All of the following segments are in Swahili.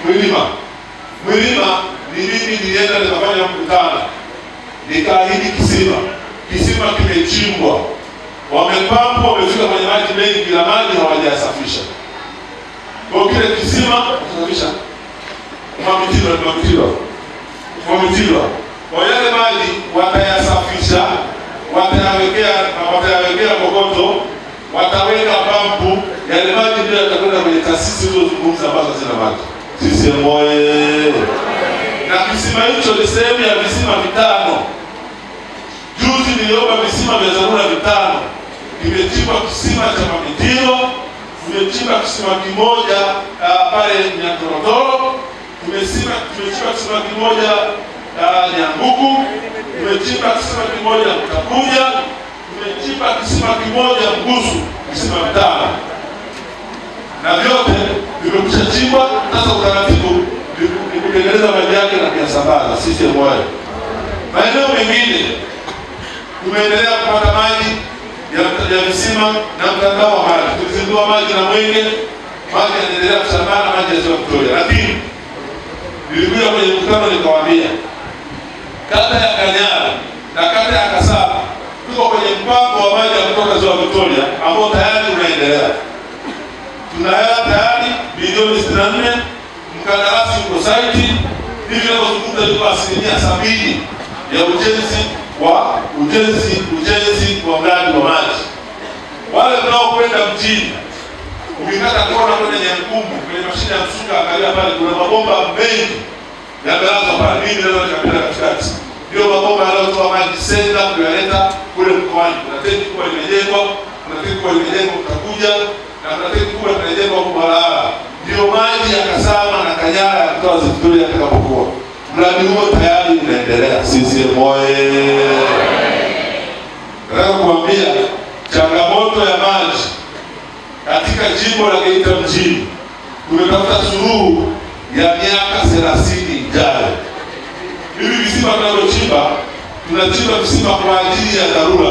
Mwilima ni mimi nilienda nikafanya mkutano. Nikaahidi kisima kimechimbwa. Wamepampa, wamefika kwenye maji mengi bila maji hawajasafisha. Kwa kile kisima kusafisha. Mwamitilo. Kwa yale maji watayasafisha, watayawekea kokoto, wataweka pampu, yale maji ndio yatakwenda kwenye taasisi hizo zungumza ambazo zina maji. Sisi moye. Na kisima hicho ni sehemu ya visima 5. Juzi niliomba visima vya dharura 5. Kimechimbwa kisima cha Mwamitilo, tumechimba kisima kimoja pale Nyatorotoro, tumechimba kisima kimoja Nyanguku, tumechimba kisima kimoja Mtakuja, tumechimba kisima kimoja Mgusu, kisima 5. Na vyote vimekwisha chimbwa. Sasa utaratibu ni kutengeneza maji yake na kuyasambaza. Sisi moyo. Maeneo mengine tumeendelea kupata maji ya visima na mtandao wa maji. Tulizindua maji na Mwenge, maji yanaendelea kusambana, maji ya Ziwa Victoria. Lakini nilikuja kwenye mkutano nikawaambia kata ya Kanyara na kata ya Kasaba tuko kwenye mpango wa maji ya kutoka Ziwa Victoria ambao tayari unaendelea. Tunayala tayari bilioni 64, mkandarasi uko site. Hivi tunazungumza ni 70% ya ujenzi wa mradi wa maji. Wale tunaokwenda mjini, ukikata kona kwenye Nyankumbu kwenye mashine ya msuka, angalia pale kuna mabomba mengi yamelazwa pale. Mimi leo nikapita katikati. Ndio mabomba yanayotoa maji senda kuyaleta kule mkoani. Kuna tenki kubwa limejengwa, kuna tenki kubwa limejengwa Mtakuja, na kuna tenki kubwa limejengwa Mbalala. Ndio maji ya Kasama na Kanyara kutoa Ziwa Victoria yatakapokuwa. Mradi huo tayari unaendelea. Sisi moye. Nataka kuambia changamoto ya maji katika jimbo la Geita mjini tumetafuta suluhu ya miaka 30 ijayo. Hivi visima tunavyochimba, tunachimba visima kwa ajili ya dharura.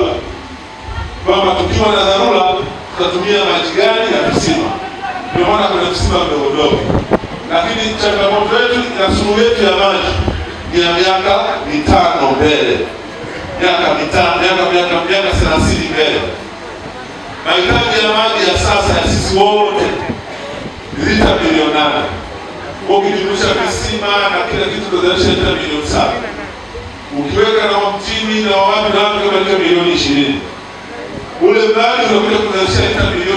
Kwamba tukiwa na dharura tutatumia maji gani ya visima. Ndio maana kuna visima vidogo. Lakini changamoto yetu na suluhu yetu ya maji ni ya miaka 5 mbele. Miaka 30 mbele. Mahitaji ya maji ya sasa ya sisi wote lita milioni 8. Ukijumlisha visima na kila kitu tunazalisha lita milioni 7. Ukiweka na mjini na wapi na wapi kama lita milioni 20. Ule mradi unakuja kuzalisha lita milioni